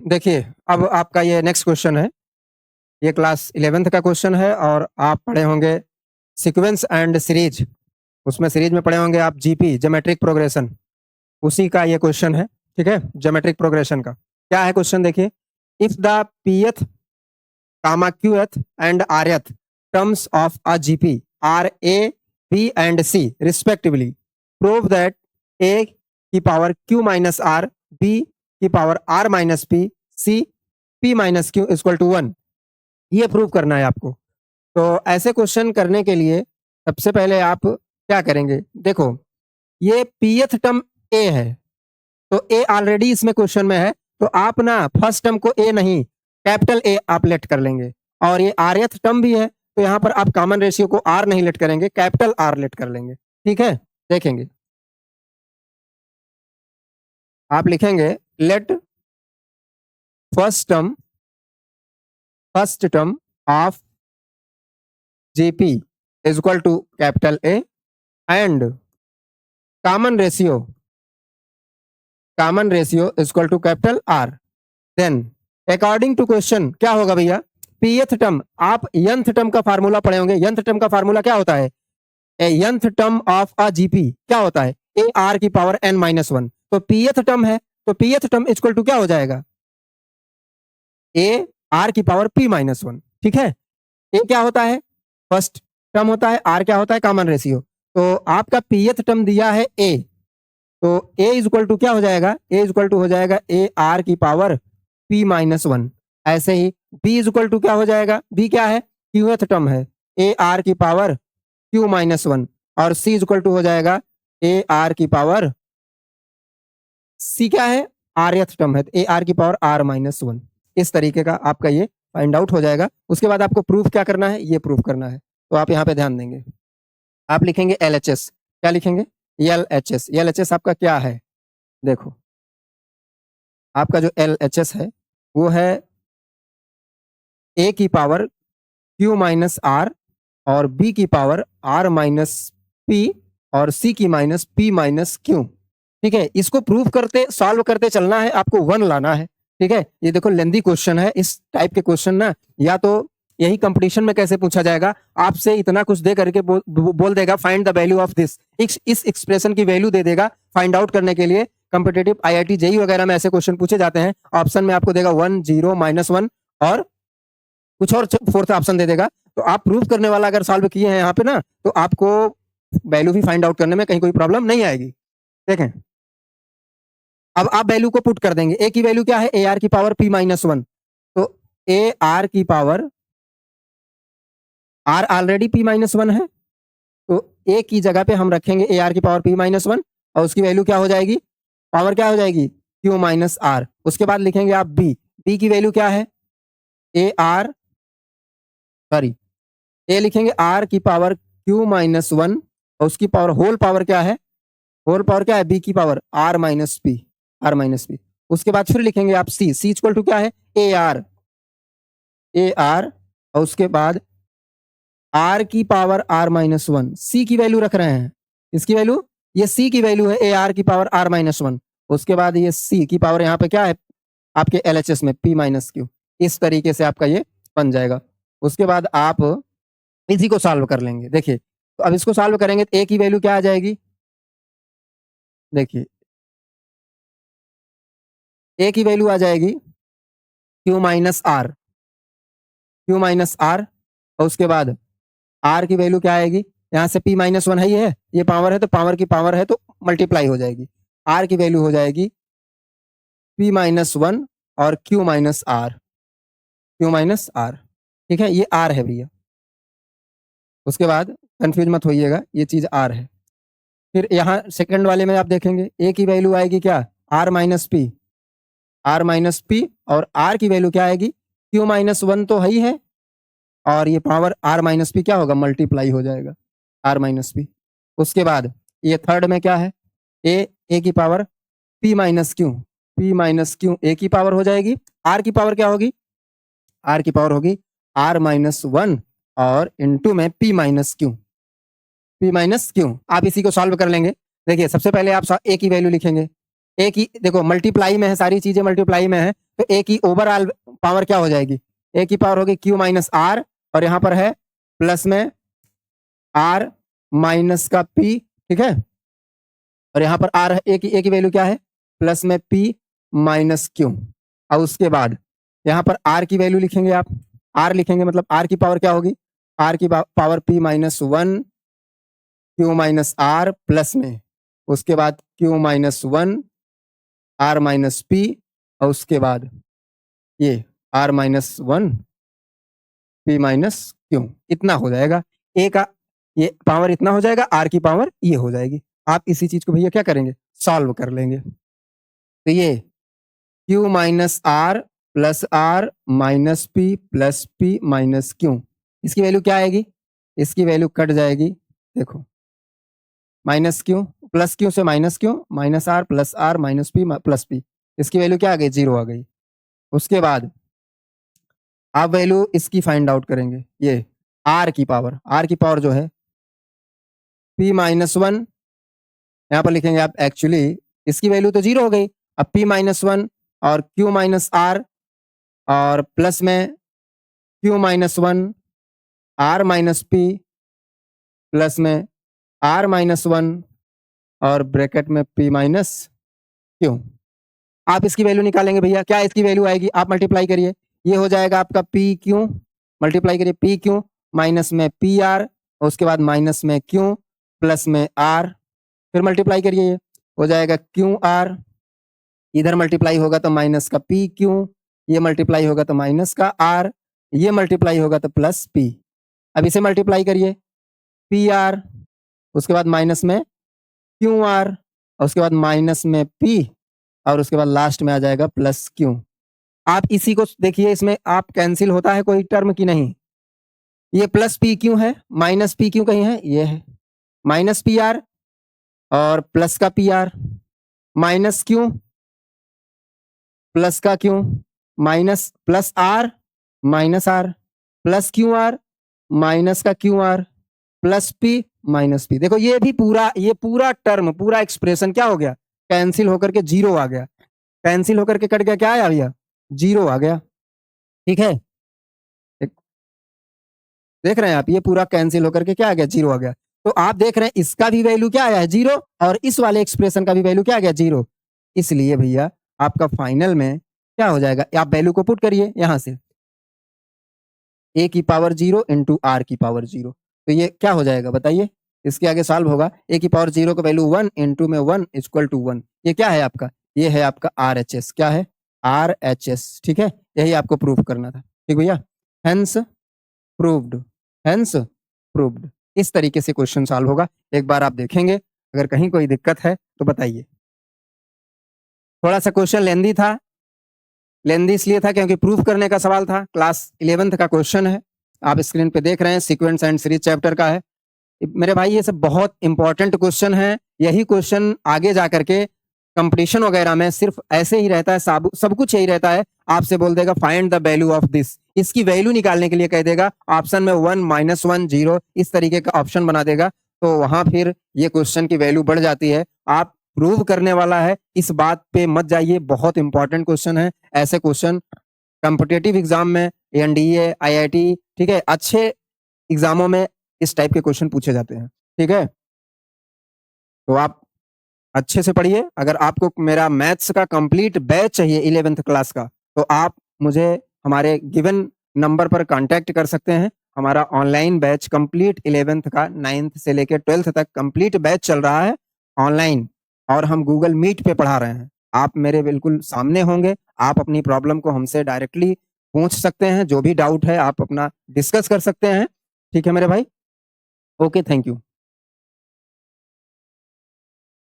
देखिए अब आपका ये नेक्स्ट क्वेश्चन है। ये क्लास 11th का क्वेश्चन है और आप पढ़े होंगे सीक्वेंस एंड सीरीज। उसमें सीरीज में पढ़े होंगे आप जीपी, ज्योमेट्रिक प्रोग्रेशन। उसी का ये क्वेश्चन है। ठीक है, ज्योमेट्रिक प्रोग्रेशन का क्या है क्वेश्चन, देखिए। If the pth comma qth and rth terms of a GP are A B and C respectively, prove that A की power Q minus R, B की power are minus P, C P minus Q equal to 1। ये prove करना है आपको। तो ऐसे question करने के लिए सबसे पहले आप क्या करेंगे, देखो ये पीएथ टर्म ए है, तो ए ऑलरेडी इसमें क्वेश्चन में है, तो आप ना फर्स्ट टर्म को ए नहीं कैपिटल ए आप लेट कर लेंगे। और ये आरएथ टर्म भी है, तो यहाँ पर आप कॉमन रेशियो को आर नहीं लेट करेंगे, कैपिटल आर लेट कर लेंगे। ठीक है, देखेंगे आप लिखेंगे let first term of GP is equal to capital A and common ratio is equal to capital R. Then according to question क्या होगा भैया, पीएथ टर्म, आप यंथ टर्म का फार्मूला पढ़े होंगे। यंथ टर्म का फार्मूला क्या होता है, a nth term of a GP क्या होता है, ए आर की पावर एन माइनस 1। तो पीएथ टर्म है, तो पीएथ टर्म इक्वल टू क्या हो जाएगा, ए आर की पावर पी माइनस 1। ठीक है, ए क्या होता है, फर्स्ट टर्म होता है, आर क्या होता है, कॉमन रेशियो। तो आपका पीएथ टर्म दिया है ए, तो ए इज इक्वल टू क्या हो जाएगा, ए इज इक्वल टू हो जाएगा ए आर की पावर पी माइनस 1। ऐसे ही बी इज इक्वल टू क्या हो जाएगा, बी क्या है, क्यूएथ टर्म है, ए आर की पावर क्यू माइनस 1। और सी इज इक्वल टू हो जाएगा ए आर की पावर, सी क्या है, आर एथ टर्म है, ए आर की पावर आर माइनस 1। इस तरीके का आपका ये फाइंड आउट हो जाएगा। उसके बाद आपको प्रूफ क्या करना है, ये प्रूफ करना है। तो आप यहाँ पे ध्यान देंगे, आप लिखेंगे एल एच एस। क्या लिखेंगे, L H S. L H S आपका क्या है, देखो आपका जो एल एच एस है वो है ए की पावर क्यू माइनस आर और बी की पावर आर माइनस पी और सी की माइनस पी माइनस क्यू। ठीक है, इसको प्रूव करते सॉल्व करते चलना है, आपको 1 लाना है। ठीक है, ये देखो लेंदी क्वेश्चन है। इस टाइप के क्वेश्चन ना या तो यही कंपटीशन में कैसे पूछा जाएगा, आपसे इतना कुछ दे करके बोल देगा find the value of this, इस एक्सप्रेशन की वैल्यू दे देगा। फाइंड आउट करने के लिए कॉम्पिटिटिव आईआईटी जेई वगैरह में ऐसे क्वेश्चन पूछे जाते हैं। ऑप्शन में आपको देगा 1 0 -1 और कुछ और फोर्थ ऑप्शन दे देगा। तो आप प्रूव करने वाला अगर सॉल्व किए हैं यहाँ पे ना, तो आपको वैल्यू भी फाइंड आउट करने में कहीं कोई प्रॉब्लम नहीं आएगी। देखें, अब आप वैल्यू को पुट कर देंगे। ए की वैल्यू क्या है, ए आर की पावर पी माइनस 1। तो ए आर की power, r already p minus 1 है, तो ए की जगह पे हम रखेंगे ए आर की पावर पी माइनस 1 और उसकी वैल्यू क्या हो जाएगी, पावर क्या हो जाएगी, क्यू माइनस आर। उसके बाद लिखेंगे आप बी, बी की वैल्यू क्या है, ए आर सॉरी ए लिखेंगे आर की पावर क्यू माइनस 1 और उसकी पावर होल पावर क्या है, होल पावर क्या है, बी की power are minus P, are minus p. उसके बाद फिर लिखेंगे आप सी, सी इक्वल टू क्या है, ए आर, ए आर और उसके बाद आर की पावर आर माइनस 1। सी की वैल्यू रख रहे हैं, इसकी वैल्यू, ये सी की वैल्यू है ए आर की पावर आर माइनस 1। उसके बाद ये सी की पावर यहाँ पे क्या है आपके एल एच एस में पी माइनस क्यू। इस तरीके से आपका ये बन जाएगा। उसके बाद आप इसी को सॉल्व कर लेंगे। देखिए, तो अब इसको सॉल्व करेंगे तो ए की वैल्यू क्या आ जाएगी, देखिए ए की वैल्यू आ जाएगी q minus r, q minus r और उसके बाद आर की वैल्यू क्या आएगी, यहाँ से पी माइनस 1 है, ही है, ये पावर है तो पावर की पावर है तो मल्टीप्लाई हो जाएगी। आर की वैल्यू हो जाएगी पी माइनस 1 और q minus r, q minus r. ठीक है, ये आर है भैया। उसके बाद कंफ्यूज मत होइएगा, ये चीज आर है। फिर यहाँ सेकंड वाले में आप देखेंगे ए की वैल्यू आएगी क्या, r minus P, are minus p और आर की वैल्यू क्या आएगी, क्यू माइनस 1 तो है ही है और ये पावर आर माइनस पी क्या होगा, मल्टीप्लाई हो जाएगा आर माइनस पी। उसके बाद ये थर्ड में क्या है, ए की power p minus Q, P minus Q A की पावर हो जाएगी। आर की पावर क्या होगी, आर की पावर होगी आर माइनस 1 और इनटू में p minus Q, P minus q. आप इसी को सॉल्व कर लेंगे। देखिए सबसे पहले आप ए की वैल्यू लिखेंगे, ए की देखो मल्टीप्लाई में है, सारी चीजें मल्टीप्लाई में है, तो ए की ओवरऑल पावर क्या हो जाएगी, ए की पावर होगी क्यू माइनस आर, और यहाँ पर है प्लस में आर माइनस का पी, ठीक है, और यहाँ पर आर ए की वैल्यू क्या है, प्लस में पी माइनस क्यू, और उसके बाद यहाँ पर आर की वैल्यू लिखेंगे आप, आर लिखेंगे मतलब आर की पावर क्या होगी, आर की power p minus one q minus are plus में उसके बाद q minus one r minus p, और उसके बाद ये r minus one p minus q, इतना हो जाएगा, ए का ये पावर इतना हो जाएगा, आर की पावर ये हो जाएगी। आप इसी चीज को भैया क्या करेंगे, सॉल्व कर लेंगे। तो ये q minus are plus are minus p plus P minus q, इसकी वैल्यू क्या आएगी, इसकी वैल्यू कट जाएगी, देखो माइनस क्यू प्लस क्यू से minus q, minus are plus are minus p plus p, इसकी वैल्यू क्या आ गई, 0 आ गई। उसके बाद आप वैल्यू इसकी फाइंड आउट करेंगे, ये आर की पावर जो है पी माइनस वन, यहाँ पर लिखेंगे आप, एक्चुअली इसकी वैल्यू तो 0 हो गई, अब पी माइनस वन और क्यू माइनस आर और प्लस में q minus one r minus p plus में आर माइनस वन और ब्रैकेट में पी माइनस क्यू। आप इसकी वैल्यू निकालेंगे भैया, क्या इसकी वैल्यू आएगी, आप मल्टीप्लाई करिए, ये हो जाएगा आपका पी क्यू, मल्टीप्लाई करिए पी क्यू माइनस में पी आर, उसके बाद माइनस में क्यू प्लस में आर, फिर मल्टीप्लाई करिए, ये हो जाएगा क्यू आर, इधर मल्टीप्लाई होगा तो माइनस का पी क्यू, ये मल्टीप्लाई होगा तो माइनस का आर, ये मल्टीप्लाई होगा तो प्लस पी। अब इसे मल्टीप्लाई करिए, पी आर उसके बाद माइनस में क्यू आर और उसके बाद माइनस में पी और उसके बाद लास्ट में आ जाएगा प्लस क्यू। आप इसी को देखिए, इसमें आप कैंसिल होता है कोई टर्म की नहीं, ये प्लस पी क्यू है, माइनस पी क्यू कहीं है, ये है माइनस पी आर और प्लस का P are, minus Q plus का Q, minus plus are minus are plus Q R minus का Q R plus P minus P. देखो ये पूरा टर्म पूरा एक्सप्रेशन क्या हो गया, कैंसिल होकर के 0 आ गया, कैंसिल होकर के कट गया, क्या आया भैया, 0 आ गया, ठीक है, देख रहे हैं आप, ये पूरा कैंसिल होकर के क्या आ गया, 0 आ गया। तो आप देख रहे हैं इसका भी वैल्यू क्या आया है, 0, और इस वाले एक्सप्रेशन का भी वैल्यू क्या आ गया, 0। इसलिए भैया आपका फाइनल में क्या हो जाएगा, आप वैल्यू को पुट करिए यहां से, ए की पावर 0 इंटू आर की पावर 0, तो ये क्या हो जाएगा बताइए, इसके आगे सॉल्व होगा, ए की पावर 0 का वैल्यू 1 इंटू में 1 इक्वल टू 1, ये क्या है आपका, ये है आपका आर एच एस, क्या है आर एच एस, ठीक है, यही आपको प्रूफ करना था, ठीक भैया, हेंस प्रूव्ड, हेंस प्रूव्ड। इस तरीके से क्वेश्चन सॉल्व होगा, एक बार आप देखेंगे, अगर कहीं कोई दिक्कत है तो बताइए। थोड़ा सा क्वेश्चन लेंदी था, लेंदी इसलिए था क्योंकि प्रूफ करने का सवाल था, क्लास 11th का क्वेश्चन है, आप स्क्रीन पे देख रहे हैं, सीक्वेंस एंड सीरीज चैप्टर का है। मेरे भाई ये सब बहुत इंपॉर्टेंट क्वेश्चन है, यही क्वेश्चन आगे जाकर के कंपटीशन वगैरह में सिर्फ ऐसे ही रहता है, सब कुछ यही रहता है, आपसे बोल देगा find the value of this, इसकी वैल्यू निकालने के लिए कह देगा, ऑप्शन में 1 -1 0 इस तरीके का ऑप्शन बना देगा, तो वहां फिर ये क्वेश्चन की वैल्यू बढ़ जाती है। आप प्रूव करने वाला है, इस बात पे मत जाइए, बहुत इंपॉर्टेंट क्वेश्चन है, ऐसे क्वेश्चन कॉम्पिटेटिव एग्जाम में, एनडीए आईआईटी, ठीक है, अच्छे एग्जामों में इस टाइप के क्वेश्चन पूछे जाते हैं, ठीक है, तो आप अच्छे से पढ़िए। अगर आपको मेरा मैथ्स का कंप्लीट बैच चाहिए 11th क्लास का, तो आप मुझे हमारे गिवन नंबर पर कांटेक्ट कर सकते हैं। हमारा ऑनलाइन बैच कंप्लीट 11th का 9th से लेकर 12th तक कंप्लीट बैच चल रहा है ऑनलाइन, और हम गूगल मीट पे पढ़ा रहे हैं, आप मेरे बिल्कुल सामने होंगे, आप अपनी प्रॉब्लम को हमसे डायरेक्टली पूछ सकते हैं, जो भी डाउट है आप अपना डिस्कस कर सकते हैं, ठीक है मेरे भाई, ओके, थैंक यू।